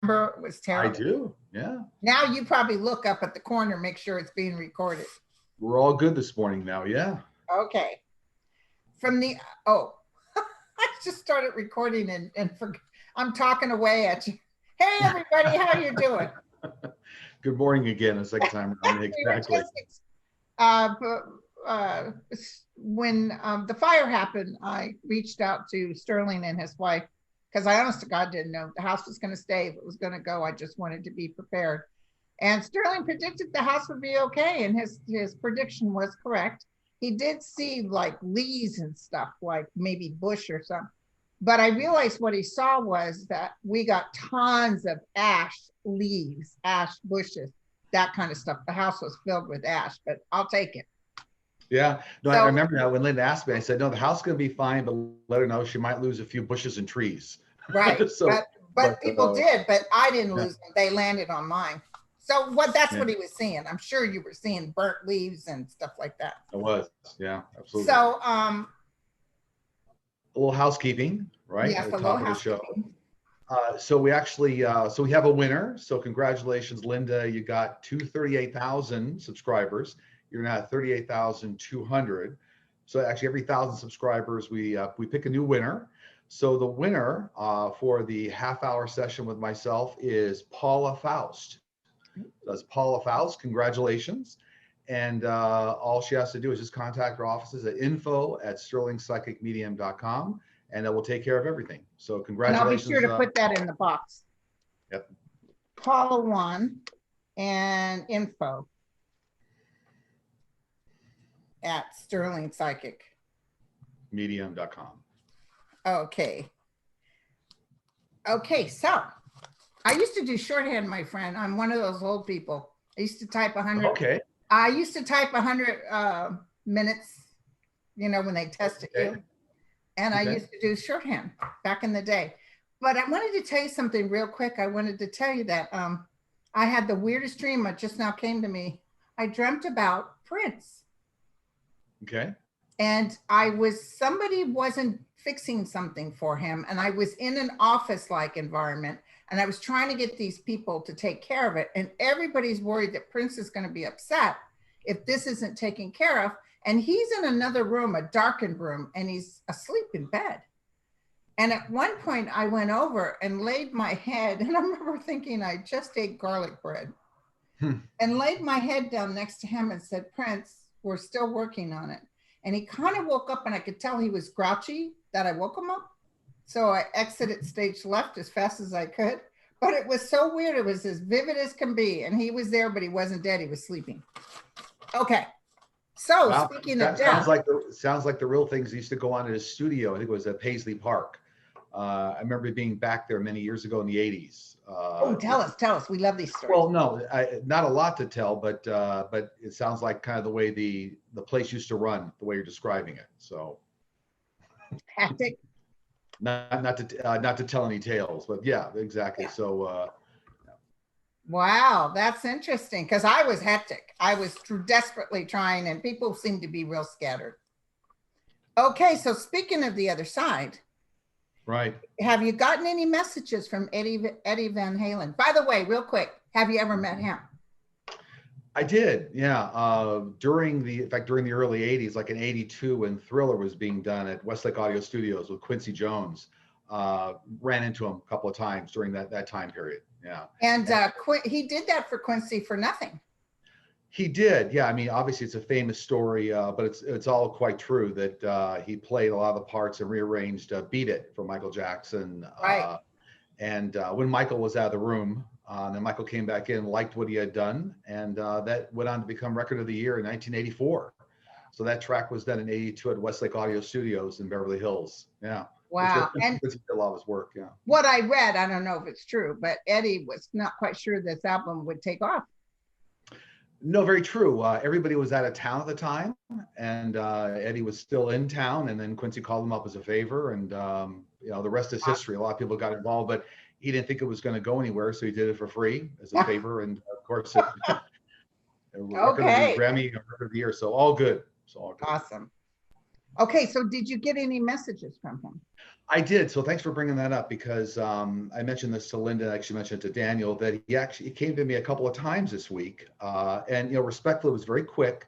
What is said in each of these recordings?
Remember, it was I terrible. do. Yeah. Now you probably look up at the corner, make sure it's being recorded. We're all good this morning now. Yeah. Okay. From the, oh, I just started recording and I'm talking away at you. Hey, everybody, how you doing? Good morning again, a second time around. Exactly. Uh, when the fire happened, I reached out to Sterling and his wife because I honest to God didn't know if the house was going to stay, if it was going to go. I just wanted to be prepared. And Sterling predicted the house would be okay, and his prediction was correct. He did see like leaves and stuff, like maybe bush or something. But I realized what he saw was that we got tons of ash leaves, ash bushes, that kind of stuff. The house was filled with ash, but I'll take it. Yeah. No, So, I remember now when Linda asked me, I said, no, the house is going to be fine, but let her know she might lose a few bushes and trees. right. So, but people did, but I didn't yeah. lose them. They landed on mine. So that's what he was seeing. I'm sure you were seeing burnt leaves and stuff like that. It was. Yeah, absolutely. So, a little housekeeping, right? Yes, at the top of the show. housekeeping. So we actually, so we have a winner. So congratulations, Linda. You got 238,000 subscribers. You're now at 38,200. So actually, every 1,000 subscribers, we pick a new winner. So the winner for the half-hour session with myself is Paula Faust. That's Paula Faust. Congratulations. And all she has to do is just contact our offices at info@sterlingpsychicmedium.com, and that will take care of everything. So congratulations. And I'll be sure to put that in the box. Yep. Paula won and info at sterlingpsychicmedium.com. Okay. Okay, so I used to do shorthand, my friend. I'm one of those old people. I used to type 100. Okay. I used to type 100 minutes, you know, when they tested you. And I used to do shorthand back in the day. But I wanted to tell you something real quick. I wanted to tell you that I had the weirdest dream that just now came to me. I dreamt about Prince. Okay. And somebody wasn't fixing something for him. And I was in an office-like environment. And I was trying to get these people to take care of it. And everybody's worried that Prince is going to be upset if this isn't taken care of. And he's in another room, a darkened room, and he's asleep in bed. And at one point I went over and laid my head, and I remember thinking I just ate garlic bread, and laid my head down next to him and said, Prince, we're still working on it. And he kind of woke up, and I could tell he was grouchy that I woke him up. So I exited stage left as fast as I could. But it was so weird. It was as vivid as can be. And he was there, but he wasn't dead. He was sleeping. Okay. So wow. Speaking of death. Sounds like the real things used to go on in his studio. I think it was at Paisley Park. I remember being back there many years ago in the 80s. Tell us. We love these stories. Well, no, not a lot to tell, but it sounds like kind of the way the place used to run, the way you're describing it. So. Hectic. Not to tell any tales, but yeah, exactly. Yeah. So. Wow, that's interesting because I was hectic. I was desperately trying, and people seemed to be real scattered. Okay, so speaking of the other side. Right. Have you gotten any messages from Eddie Van Halen? By the way, real quick, have you ever met him? I did, yeah. During the early 80s, like in 82, when Thriller was being done at Westlake Audio Studios with Quincy Jones, ran into him a couple of times during that time period. Yeah. And he did that for Quincy for nothing. He did, yeah. I mean, obviously it's a famous story, but it's all quite true that he played a lot of the parts and rearranged "Beat It" for Michael Jackson. Right. And when Michael was out of the room, then Michael came back in, liked what he had done, and that went on to become Record of the Year in 1984. So that track was done in 82 at Westlake Audio Studios in Beverly Hills. Yeah. Wow. And a lot of his work, yeah. What I read, I don't know if it's true, but Eddie was not quite sure this album would take off. No, very true. Everybody was out of town at the time, and Eddie was still in town, and then Quincy called him up as a favor, and the rest is history. A lot of people got involved, but he didn't think it was going to go anywhere, so he did it for free as a favor, and of course, okay. Grammy Record of the Year, so all good. Awesome. Okay, so did you get any messages from him? I did. So thanks for bringing that up because I mentioned this to Linda, I actually mentioned it to Daniel, that he came to me a couple of times this week. And, respectfully, it was very quick,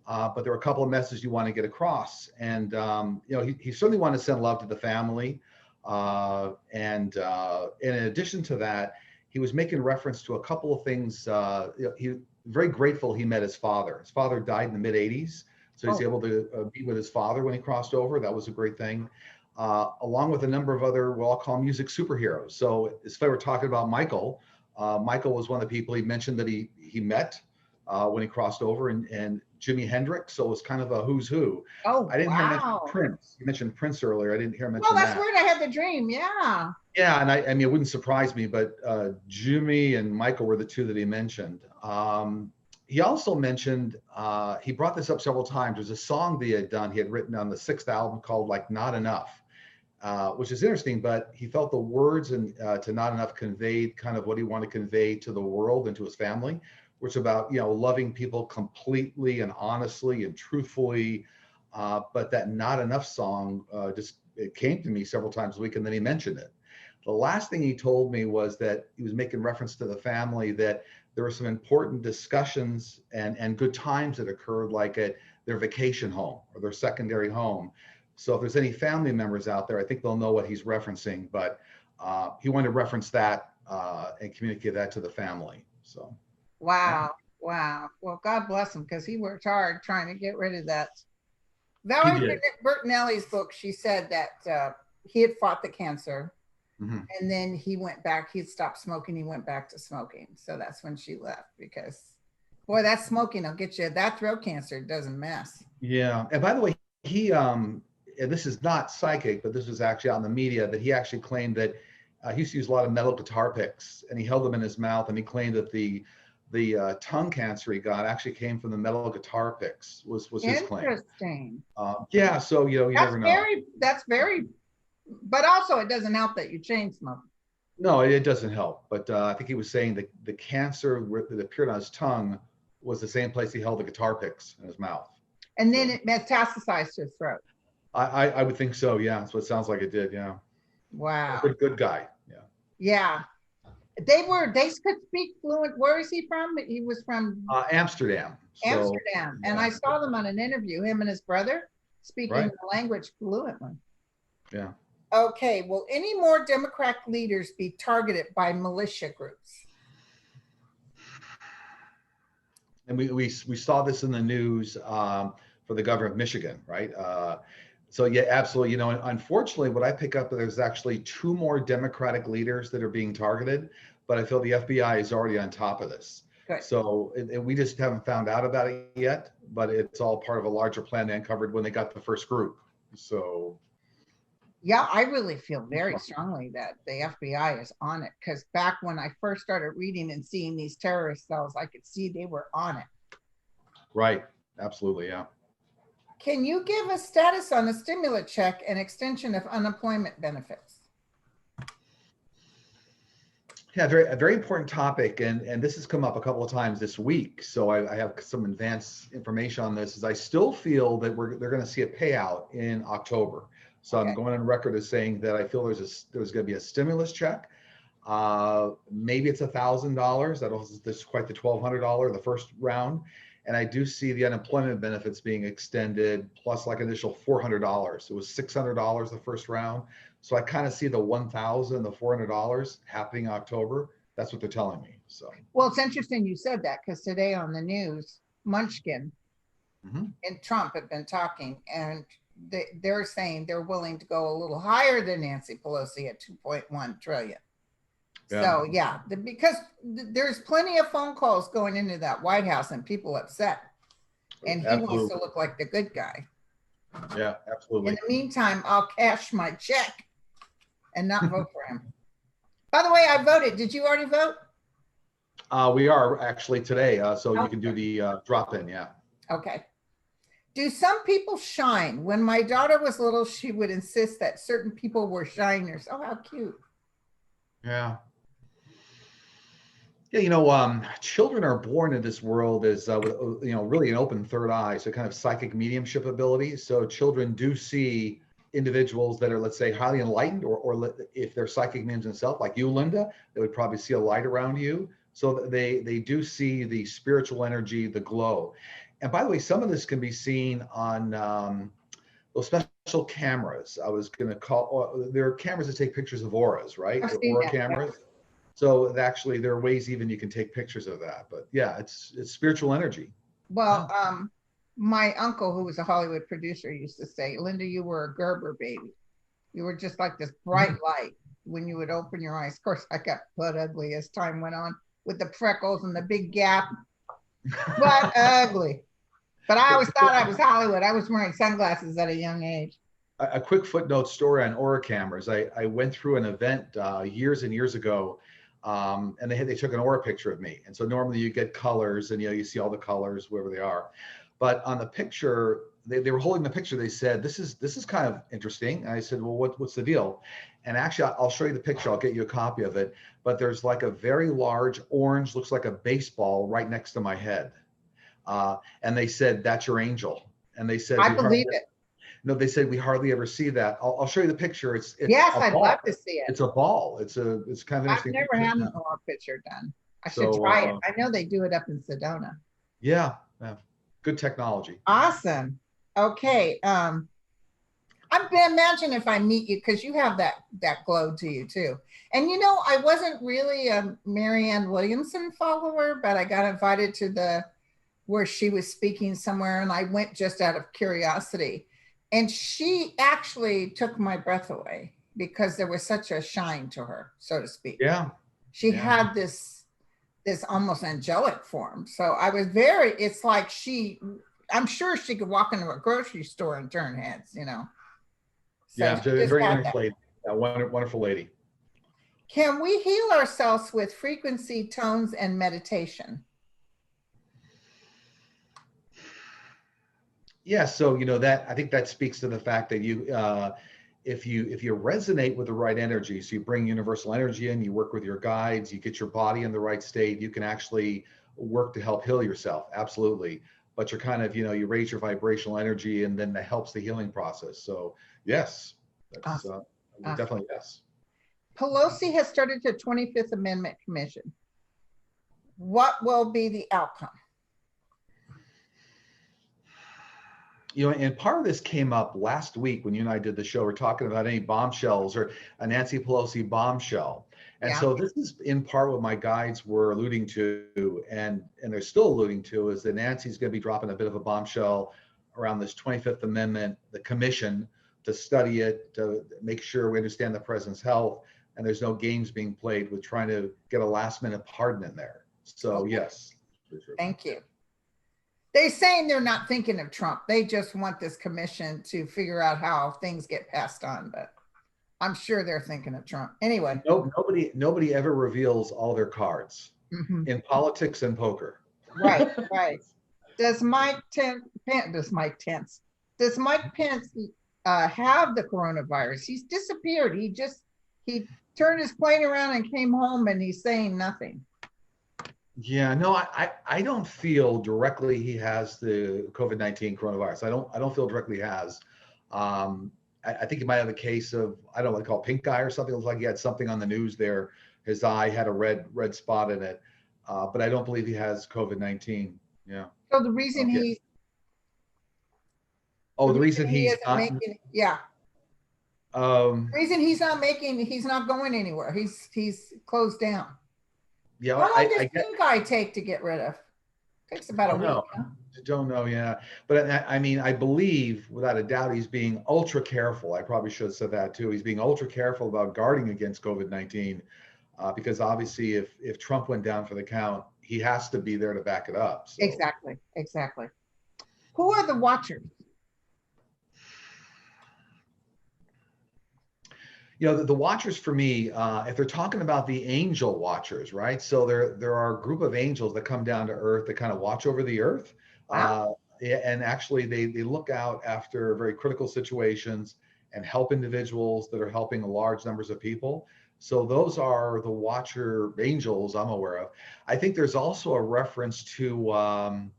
but there were a couple of messages you want to get across. And, he certainly wanted to send love to the family. And in addition to that, he was making reference to a couple of things. He very grateful he met his father. His father died in the mid 80s. So he's able to be with his father when he crossed over. That was a great thing. Along with a number of other, what I'll call music superheroes. So as we were talking about Michael, Michael was one of the people he mentioned that he met when he crossed over, and Jimi Hendrix. So it was kind of a who's who. Oh, I didn't hear him mention wow. Prince. You mentioned Prince earlier. I didn't hear him Well, mention that's that. weird. I had the dream. Yeah. Yeah, and I mean, it wouldn't surprise me, but Jimmy and Michael were the two that he mentioned. He also mentioned, he brought this up several times. There's a song that he had done, he had written on the 6th album called like Not Enough, which is interesting, but he felt the words and to Not Enough conveyed kind of what he wanted to convey to the world and to his family, which is about, loving people completely and honestly and truthfully. But that Not Enough song it came to me several times a week, and then he mentioned it. The last thing he told me was that he was making reference to the family, that there were some important discussions and good times that occurred, like at their vacation home or their secondary home. So if there's any family members out there, I think they'll know what he's referencing, but he wanted to reference that and communicate that to the family. So. Wow. Yeah. Wow. Well, God bless him, because he worked hard trying to get rid of that. He Valerie did. Bertinelli's book, she said that he had fought the cancer. Mm-hmm. And then he went back, he stopped smoking, he went back to smoking. So that's when she left, because boy, that smoking will get you, that throat cancer doesn't mess. Yeah. And by the way, he, and this is not psychic, but this was actually out in the media, that he actually claimed that he used to use a lot of metal guitar picks, and he held them in his mouth, and he claimed that the tongue cancer he got actually came from the metal guitar picks, was his claim. Interesting. Yeah. So, you never know. That's very, but also it doesn't help that you chain smoke. No, it doesn't help. But I think he was saying that the cancer that appeared on his tongue was the same place he held the guitar picks in his mouth. And then it metastasized to his throat. I would think so. Yeah. That's what it sounds like it did. Yeah. Wow. Good guy. Yeah. Yeah. They could speak fluent. Where is he from? He was from Amsterdam. Amsterdam. And I saw them on an interview, him and his brother speaking the language fluently. Yeah. Okay. Will any more Democrat leaders be targeted by militia groups? And we saw this in the news for the governor of Michigan, right? So yeah, absolutely. Unfortunately, what I pick up, there's actually 2 more Democratic leaders that are being targeted, but I feel the FBI is already on top of this. Good. So we just haven't found out about it yet, but it's all part of a larger plan they uncovered when they got the first group. So. Yeah, I really feel very strongly that the FBI is on it, because back when I first started reading and seeing these terrorist cells, I could see they were on it. Right. Absolutely. Yeah. Can you give a status on the stimulus check and extension of unemployment benefits? Yeah, a very important topic, and this has come up a couple of times this week. So I have some advanced information on this. Is I still feel that they're going to see a payout in October. So okay. I'm going on record as saying that I feel there's going to be a stimulus check. Maybe it's $1,000. That's quite the $1,200 the first round. And I do see the unemployment benefits being extended, plus like an additional $400. It was $600 the first round. So I kind of see the $1,000, the $400 happening in October. That's what they're telling me. So. Well, it's interesting you said that, because today on the news, Munchkin and Trump have been talking, and they're saying they're willing to go a little higher than Nancy Pelosi at 2.1 trillion. Yeah. So yeah, because there's plenty of phone calls going into that White House and people upset, and he wants to look like the good guy. Yeah, absolutely. In the meantime, I'll cash my check and not vote for him. By the way, I voted. Did you already vote? We are actually today, so you can do the drop-in. Yeah. Okay. Do some people shine? When my daughter was little, she would insist that certain people were shiners. Oh, how cute. Yeah. Yeah, children are born in this world as with really an open third eye, so kind of psychic mediumship ability. So children do see individuals that are, let's say, highly enlightened, or if they're psychic mediums themselves, like you, Linda, they would probably see a light around you. So they do see the spiritual energy, the glow. And by the way, some of this can be seen on those special cameras. I was going to call, there are cameras that take pictures of auras, right? I've They're seen aura that. Yeah. cameras. So actually, there are ways even you can take pictures of that. But yeah, it's spiritual energy. Well, Yeah. my uncle, who was a Hollywood producer, used to say, Linda, you were a Gerber baby. You were just like this bright light when you would open your eyes. Of course, I got butt ugly as time went on with the freckles and the big gap, but ugly. But I always thought I was Hollywood. I was wearing sunglasses at a young age. A quick footnote story on aura cameras. I went through an event years and years ago, and they took an aura picture of me. And so normally you get colors, and you see all the colors wherever they are. But on the picture, they were holding the picture. They said, "This is kind of interesting." And I said, "Well, what's the deal?" And actually, I'll show you the picture. I'll get you a copy of it. But there's like a very large orange, looks like a baseball, right next to my head. And they said, "That's your angel." And they said, I believe it. No, they said we hardly ever see that. I'll show you the picture. It's Yes, a I'd ball. love to see it. It's a ball. It's kind of I've interesting never picture. had an aura picture done. I should So try it. I know they do it up in Sedona. yeah, good technology. Awesome. Okay. I imagine if I meet you, because you have that glow to you too. And I wasn't really a Marianne Williamson follower, but I got invited to where she was speaking somewhere, and I went just out of curiosity. And she actually took my breath away because there was such a shine to her, so to speak. Yeah. She had this almost angelic form. So I was it's like I'm sure she could walk into a grocery store and turn heads. So Yeah, she just very had nice that. lady. Wonderful lady. Can we heal ourselves with frequency, tones, and meditation? Yeah, so that, I think that speaks to the fact that if you resonate with the right energy, so you bring universal energy in, you work with your guides, you get your body in the right state, you can actually work to help heal yourself. Absolutely. But you're kind of, you raise your vibrational energy, and then that helps the healing process. So yes, that's Awesome. definitely yes. Pelosi has started the 25th Amendment Commission. What will be the outcome? And part of this came up last week when you and I did the show. We're talking about any bombshells or a Nancy Pelosi bombshell. And Yeah. so this is in part what my guides were alluding to, and they're still alluding to, is that Nancy's going to be dropping a bit of a bombshell around this 25th Amendment, the commission, to study it, to make sure we understand the president's health, and there's no games being played with trying to get a last minute pardon in there. So Okay. yes. Thank you. They're saying they're not thinking of Trump. They just want this commission to figure out how things get passed on, but I'm sure they're thinking of Trump. Anyway. Nobody ever reveals all their cards in politics and poker. Right. Does Mike Pence have the coronavirus? He's disappeared. He turned his plane around and came home, and he's saying nothing. Yeah, no, I don't feel directly he has the COVID-19 coronavirus. I don't feel directly he has. I think he might have a case of, I don't know what they call it, pink eye or something. It looks like he had something on the news there. His eye had a red spot in it. But I don't believe he has COVID-19. Yeah. So the reason he's the reason he's not making, yeah. The reason he's not going anywhere. He's closed down. Yeah, how long does pink eye take to get rid of? It takes about a week. Huh? Don't know, yeah. But I mean, I believe without a doubt he's being ultra careful. I probably should have said that too. He's being ultra careful about guarding against COVID-19 because obviously if Trump went down for the count, he has to be there to back it up. So. Exactly. Who are the watchers? The watchers for me, if they're talking about the angel watchers, right? So there are a group of angels that come down to earth that kind of watch over the earth. Wow. And actually they look out after very critical situations and help individuals that are helping large numbers of people. So those are the Watcher angels I'm aware of. I think there's also a reference to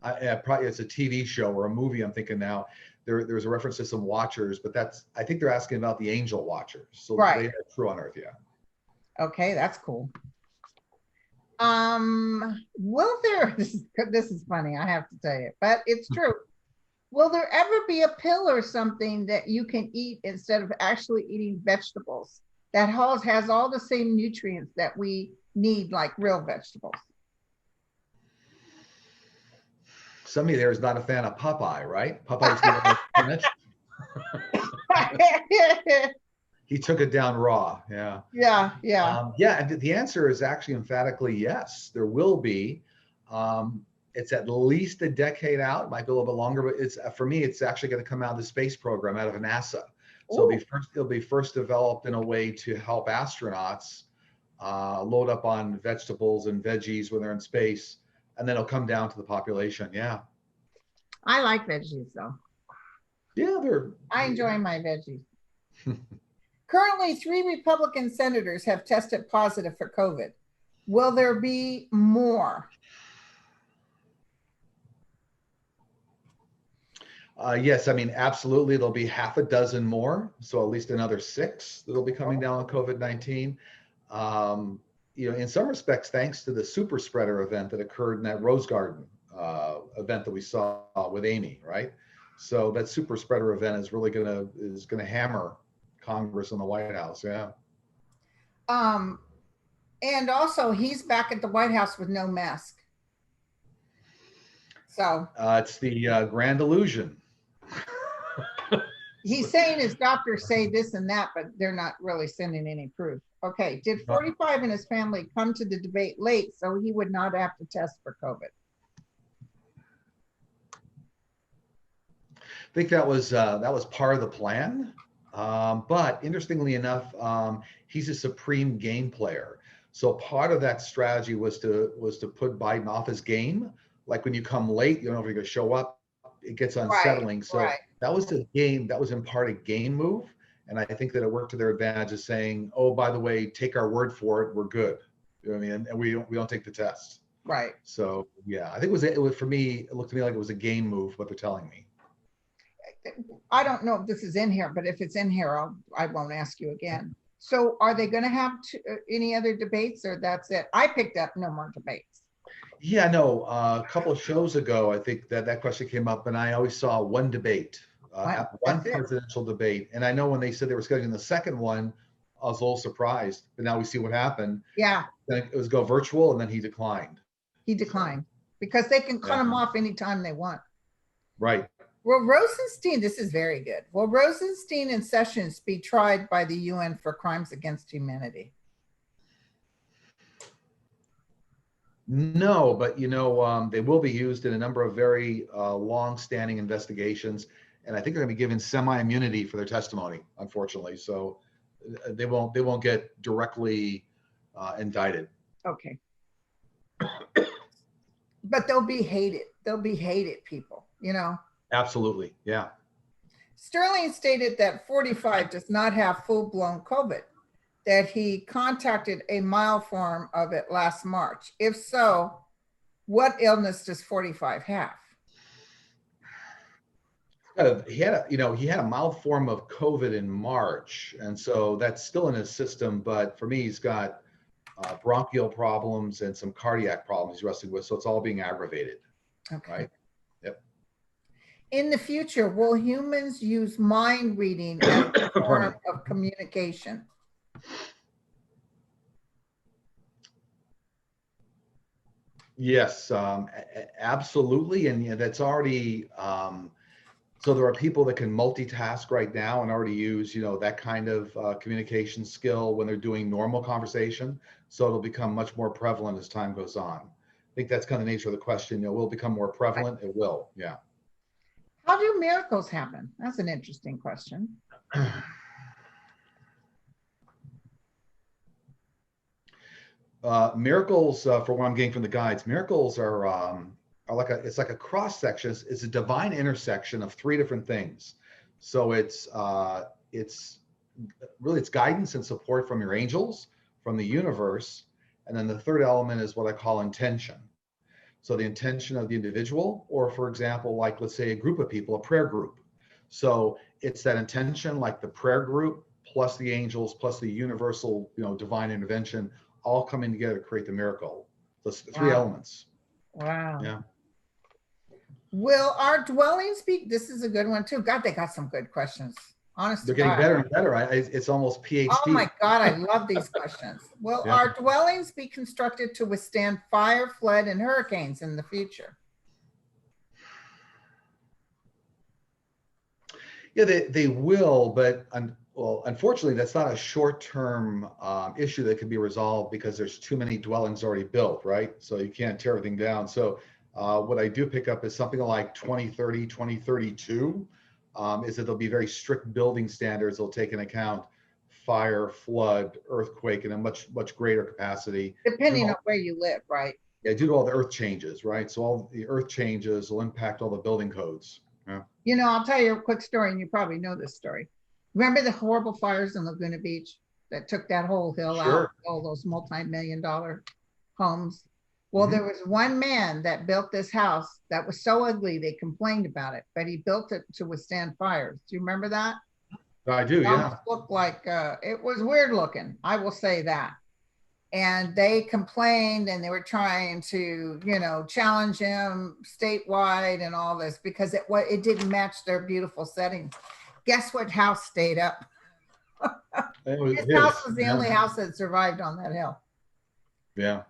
probably it's a TV show or a movie. I'm thinking now. There's a reference to some Watchers, but I think they're asking about the angel Watchers. So Right. they are true on Earth, yeah. Okay, that's cool. Will there, this is funny, I have to tell you, but it's true. Will there ever be a pill or something that you can eat instead of actually eating vegetables that has all the same nutrients that we need, like real vegetables? Somebody there is not a fan of Popeye, right? Popeye's the spinach. He took it down raw. Yeah. Yeah. And the answer is actually emphatically yes. There will be. It's at least a decade out. It might be a little bit longer, but it's for me. It's actually going to come out of the space program, out of NASA. So it'll be first developed in a way to help astronauts load up on vegetables and veggies when they're in space, and then it'll come down to the population. Yeah. I like veggies though. Yeah, I enjoy my veggies. Currently, 3 Republican senators have tested positive for COVID. Will there be more? Yes, I mean, absolutely. There'll be half a dozen more, so at least another 6 that'll be coming down with COVID-19. In some respects, thanks to the super spreader event that occurred in that Rose Garden event that we saw with Amy, right? So that super spreader event is really gonna hammer Congress and the White House. Yeah. And also, he's back at the White House with no mask. So it's the grand illusion. He's saying his doctors say this and that, but they're not really sending any proof. Okay. Did 45 and his family come to the debate late so he would not have to test for COVID? I think that was part of the plan. But interestingly enough, he's a supreme game player. So part of that strategy was to put Biden off his game. Like when you come late, you don't know if you're going to show up. It gets unsettling. That was a game. That was in part a game move, and I think that it worked to their advantage of saying, "Oh, by the way, take our word for it. We're good." You know what I mean? And we don't take the test. Right. So yeah, I think it was for me. It looked to me like it was a game move. What they're telling me. I don't know if this is in here, but if it's in here, I won't ask you again. So are they going to have any other debates, or that's it? I picked up no more debates. Yeah, no. A couple of shows ago, I think that question came up, and I always saw one debate, one presidential debate. And I know when they said they were scheduling the second one, I was a little surprised. But now we see what happened. Yeah. Then it was go virtual, and then he declined. Because they can cut him off anytime they want. Right. Will Rosenstein, this is very good. Will Rosenstein and Sessions be tried by the UN for crimes against humanity? No, but they will be used in a number of very long-standing investigations, and I think they're going to be given semi-immunity for their testimony, unfortunately. So they won't get directly indicted. Okay. But they'll be hated. They'll be hated people, Absolutely, yeah. Sterling stated that 45 does not have full-blown COVID, that he contacted a mild form of it last March. If so, what illness does 45 have? He had a mild form of COVID in March, and so that's still in his system. But for me, he's got bronchial problems and some cardiac problems he's wrestling with, so it's all being aggravated. Okay. Right. Yep. In the future, will humans use mind reading as a form of communication? Yes, absolutely, and that's already. So there are people that can multitask right now and already use, that kind of communication skill when they're doing normal conversation. So it'll become much more prevalent as time goes on. I think that's kind of the nature of the question. Will it become more prevalent? It will. Yeah. How do miracles happen? That's an interesting question. Miracles, for what I'm getting from the guides, miracles are it's like a cross section. It's a divine intersection of 3 different things. So it's really it's guidance and support from your angels, from the universe. And then the third element is what I call intention. So the intention of the individual, or for example, like let's say a group of people, a prayer group. So it's that intention, like the prayer group, plus the angels, plus the universal, divine intervention, all coming together to create the miracle. Those three Wow. elements. Wow. Yeah. Will our dwellings be, this is a good one too. God, they got some good questions. Honest They're to getting God. better and better. It's almost Oh my PhD. God, I love these questions. Will Yeah. our dwellings be constructed to withstand fire, flood, and hurricanes in the future? Yeah, they will, but well, unfortunately, that's not a short-term issue that can be resolved because there's too many dwellings already built, right? So you can't tear everything down. So what I do pick up is something like 2030, 2032, is that there'll be very strict building standards that'll take into account fire, flood, earthquake in a much, much greater capacity. Depending on where you live, right? Yeah, due to all the earth changes, right? So all the earth changes will impact all the building codes. Yeah. I'll tell you a quick story, and you probably know this story. Remember the horrible fires in Laguna Beach that took that whole hill out, all those multi-million-dollar homes? Well, there was one man that built this house that was so ugly they complained about it, but he built it to withstand fires. Do you remember that? I do, yeah. It looked like it was weird looking, I will say that. And they complained and they were trying to, challenge him statewide and all this because it didn't match their beautiful setting. Guess what house stayed up? His house was the only house that survived on that hill. Yeah.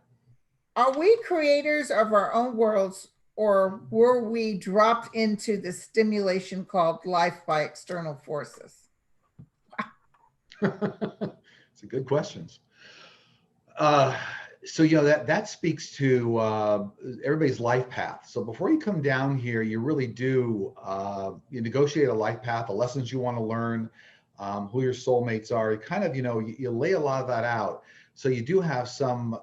Are we creators of our own worlds, or were we dropped into the stimulation called life by external forces? It's a good questions. So that speaks to everybody's life path. So before you come down here, you really do you negotiate a life path, the lessons you want to learn, who your soulmates are. You kind of you lay a lot of that out. So you do have some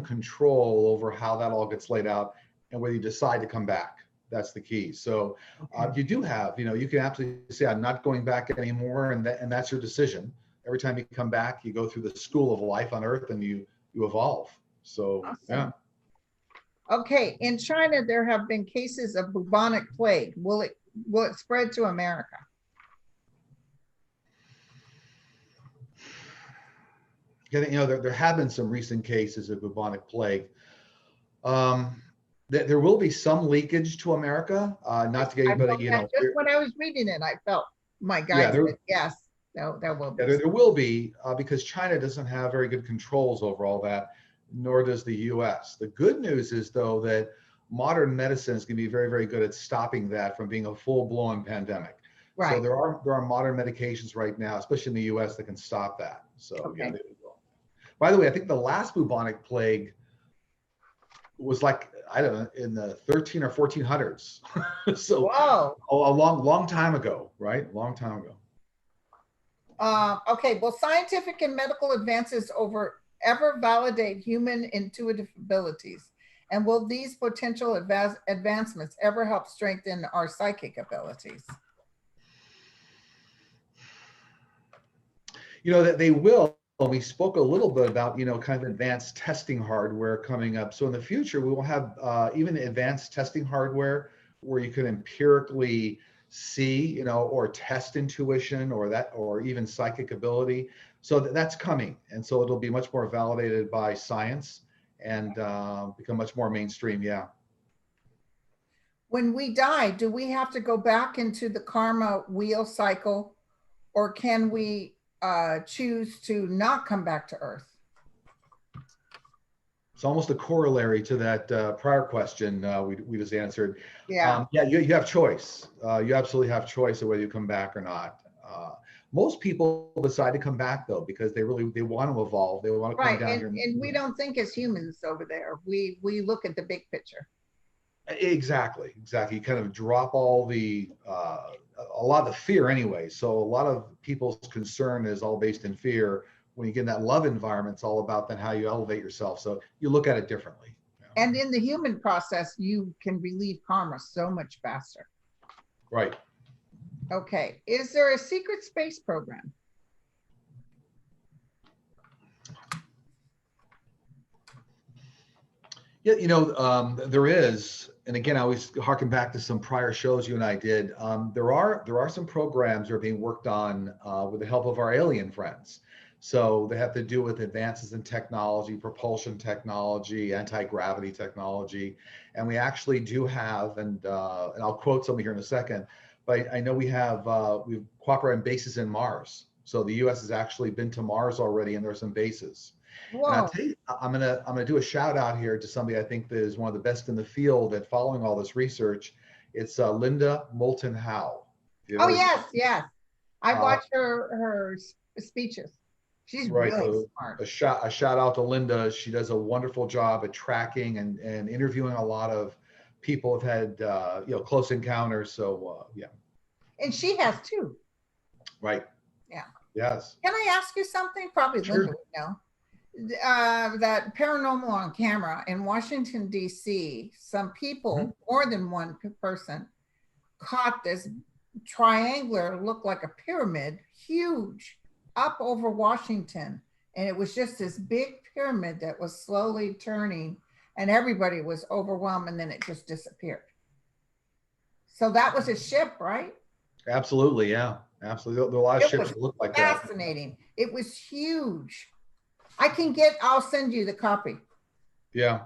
control over how that all gets laid out and whether you decide to come back. That's the key. So you do have you can absolutely say I'm not going back anymore, and that's your decision. Every time you come back, you go through the school of life on Earth, and you evolve. So awesome. Yeah. Okay, in China, there have been cases of bubonic plague. Will it spread to America? There have been some recent cases of bubonic plague. There will be some leakage to America. Not to get anybody, just when I was reading it, I felt my guide said yes. There will be. Yeah, there will be because China doesn't have very good controls over all that, nor does the U.S. The good news is, though, that modern medicine is going to be very, very good at stopping that from being a full-blown pandemic. Right. So there are modern medications right now, especially in the U.S., that can stop that. So okay. Yeah, they will. By the way, I think the last bubonic plague was like, I don't know, in the 13 or 1400s. So whoa. A long time ago, right? Long time ago. Okay, will scientific and medical advances ever validate human intuitive abilities? And will these potential advancements ever help strengthen our psychic abilities? That they will. We spoke a little bit about, kind of advanced testing hardware coming up. So in the future, we will have even advanced testing hardware where you can empirically see, or test intuition or even psychic ability. So that's coming. And so it'll be much more validated by science and become much more mainstream. Yeah. When we die, do we have to go back into the karma wheel cycle, or can we choose to not come back to Earth? It's almost a corollary to that prior question we just answered. Yeah. You have choice. You absolutely have choice of whether you come back or not. Most people decide to come back though because they want to evolve. They want to come down here. And we don't think as humans over there. We look at the big picture. Exactly. You kind of drop all the a lot of the fear anyway. So a lot of people's concern is all based in fear. When you get in that love environment, it's all about then how you elevate yourself. So you look at it differently. And in the human process, you can relieve karma so much faster. Right. Okay. Is there a secret space program? Yeah, there is, and again, I always harken back to some prior shows you and I did. There are some programs that are being worked on with the help of our alien friends. So they have to do with advances in technology, propulsion technology, anti-gravity technology, and we actually do have, and I'll quote something here in a second, but I know we've cooperated bases in Mars. So the U.S. has actually been to Mars already, and there are some bases. And I'll Whoa. tell you, I'm gonna do a shout out here to somebody I think that is one of the best in the field at following all this research. It's Linda Moulton Howe. If you've Oh, ever, yes, yes. I uh, watch her speeches. She's right, really so smart. a shout out to Linda. She does a wonderful job at tracking and interviewing a lot of people who've had close encounters. So yeah, And she has too. right, Yeah. yes, Can I ask you something? Probably Linda sure. would know. That paranormal on camera in Washington, D.C., some Mhm. people, more than one person, caught this triangular, looked like a pyramid, huge, up over Washington. And it was just this big pyramid that was slowly turning, and everybody was overwhelmed, and then it just disappeared. So that was a ship, right? Absolutely, yeah, absolutely. There are a lot of It ships was that look like that. fascinating. It was huge. I'll send you the copy. Yeah.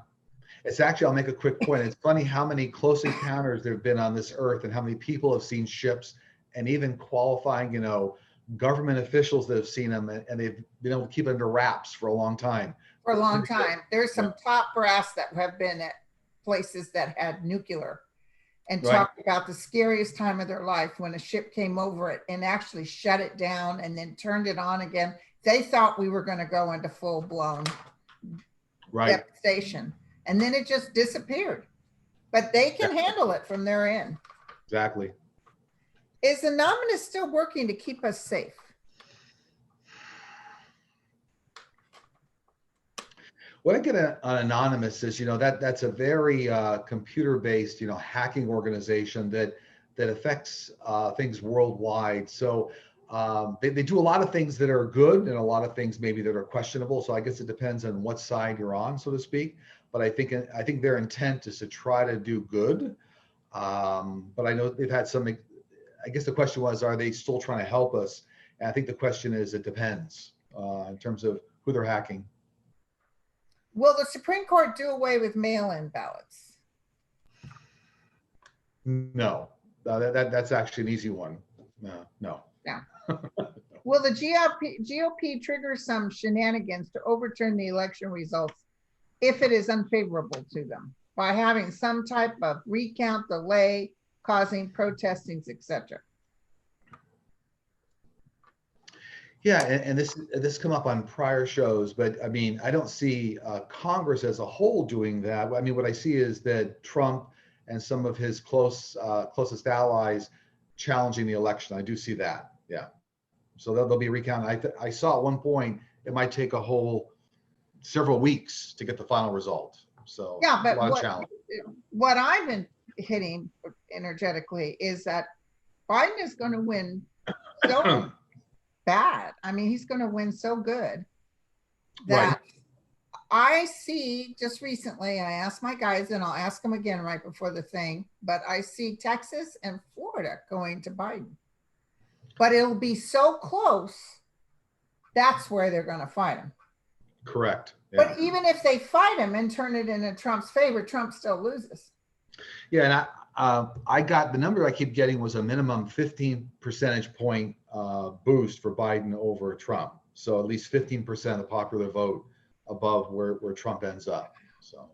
It's actually, I'll make a quick point. It's funny how many close encounters there have been on this earth and how many people have seen ships and even qualifying, government officials that have seen them and they've been able to keep it under wraps for a long time. For a long Pretty good. time. There's Yeah. some top brass that have been at places that had nuclear and Right. talked about the scariest time of their life when a ship came over it and actually shut it down and then turned it on again. They thought we were going to go into full blown Right. devastation, and then it just disappeared. But they can Yeah, handle it from their end. exactly. Is Anonymous still working to keep us safe? What I get on Anonymous is, that's a very computer-based, hacking organization that affects things worldwide. So they do a lot of things that are good and a lot of things maybe that are questionable. So I guess it depends on what side you're on, so to speak. But I think their intent is to try to do good. But I know they've had some. I guess the question was, are they still trying to help us? And I think the question is, it depends in terms of who they're hacking. Will the Supreme Court do away with mail in ballots? No, that's actually an easy one. No. Yeah. Will the GOP trigger some shenanigans to overturn the election results if it is unfavorable to them by having some type of recount delay, causing protestings, etc.? Yeah, and this come up on prior shows, but I mean, I don't see Congress as a whole doing that. I mean, what I see is that Trump and some of his closest allies challenging the election. I do see that. Yeah. So there'll be a recount. I saw at one point it might take a whole several weeks to get the final result. So Yeah, a but lot of challenge. what I've been hitting energetically is that Biden is going to win so bad. I mean, he's going to win so good that Right. I see just recently, I asked my guys, and I'll ask them again right before the thing, but I see Texas and Florida going to Biden. But it'll be so close, that's where they're going to fight him. Correct. Yeah. But even if they fight him and turn it in Trump's favor, Trump still loses. Yeah, and I got the number I keep getting was a minimum 15 percentage point boost for Biden over Trump. So at least 15% of the popular vote above where Trump ends up. So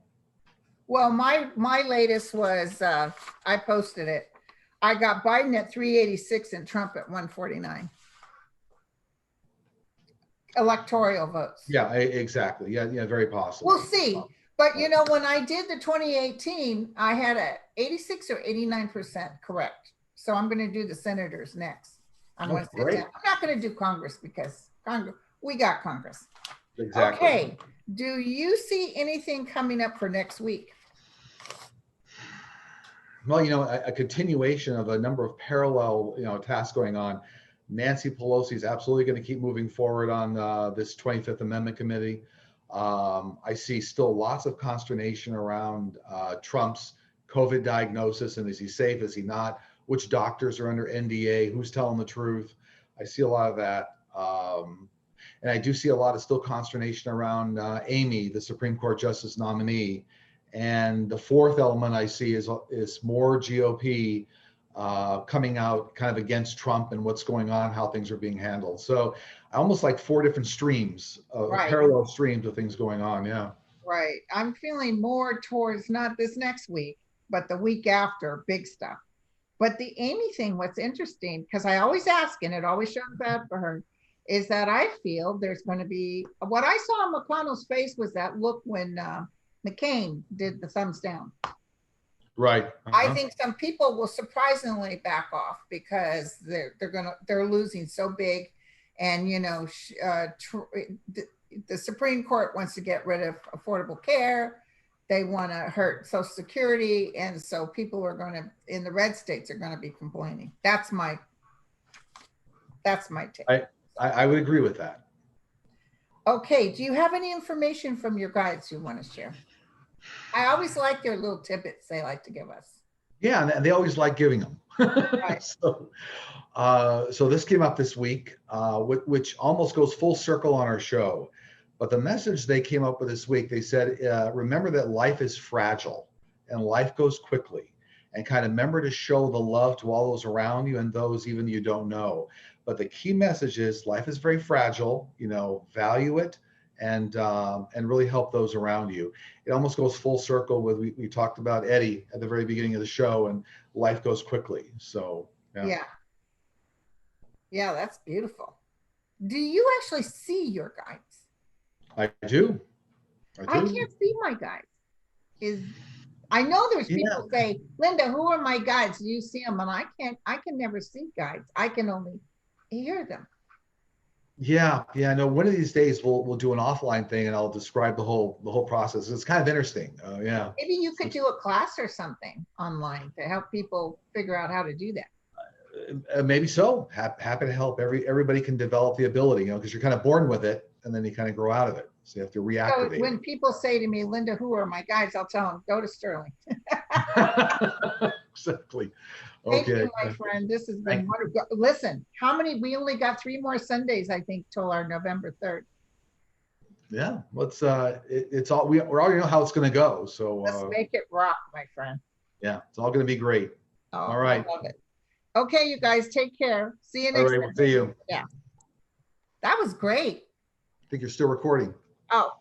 Well, my latest was I posted it. I got Biden at 386 and Trump at 149. Electoral votes. yeah, exactly. Yeah, very possible. We'll see. But when I did the 2018, I had a 86 or 89% correct. So I'm going to do the senators next. I'm going to sit down. I'm not going to do Congress because we got Congress. Exactly. Okay. Do you see anything coming up for next week? Well, a continuation of a number of parallel, tasks going on. Nancy Pelosi is absolutely going to keep moving forward on this 25th Amendment Committee. I see still lots of consternation around Trump's COVID diagnosis, and is he safe? Is he not? Which doctors are under NDA? Who's telling the truth? I see a lot of that. And I do see a lot of still consternation around Amy, the Supreme Court Justice nominee. And the fourth element I see is more GOP coming out kind of against Trump and what's going on, how things are being handled. So I almost like four different streams, Right. parallel streams of things going on. Yeah. Right. I'm feeling more towards not this next week, but the week after, big stuff. But the Amy thing, what's interesting, because I always ask, and it always shows bad for her, is that I feel there's going to be what I saw on McConnell's face was that look when McCain did the thumbs down. Right. I think some people will surprisingly back off because they're losing so big, and you know, the Supreme Court wants to get rid of affordable care. They want to hurt Social Security, and so people are going to in the red states are going to be complaining. That's my take. I would agree with that. Okay, do you have any information from your guides you want to share? I always like their little tidbits they like to give us. Yeah, and they always like giving them. Right. So this came up this week, which almost goes full circle on our show. But the message they came up with this week, they said, remember that life is fragile and life goes quickly. And kind of remember to show the love to all those around you and those even you don't know. But the key message is life is very fragile, you know, value it and really help those around you. It almost goes full circle with, we talked about Eddie at the very beginning of the show, and life goes quickly. So, yeah. Yeah, that's beautiful. Do you actually see your guides? I do. I can't see my guides. I know there's people say, Linda, who are my guides? Do you see them? And I can never see guides. I can only hear them. Yeah. No, one of these days we'll do an offline thing and I'll describe the whole process. It's kind of interesting. Yeah. Maybe you could do a class or something online to help people figure out how to do that. Maybe so. Happy to help. Everybody can develop the ability, you know, because you're kind of born with it and then you kind of grow out of it. So you have to reactivate. So when people say to me, Linda, who are my guides? I'll tell them, go to Sterling. Exactly. Thank you, my friend. This has been wonderful. Listen, we only got 3 more Sundays, I think, till our November 3rd. Yeah, let's it's all we already know how it's going to go. So let's make it rock, my friend. Yeah, it's all going to be great. Oh, all right. I love it. Okay, you guys, take care. See you next time. All right, we'll see you. Yeah. That was great. I think you're still recording. Oh.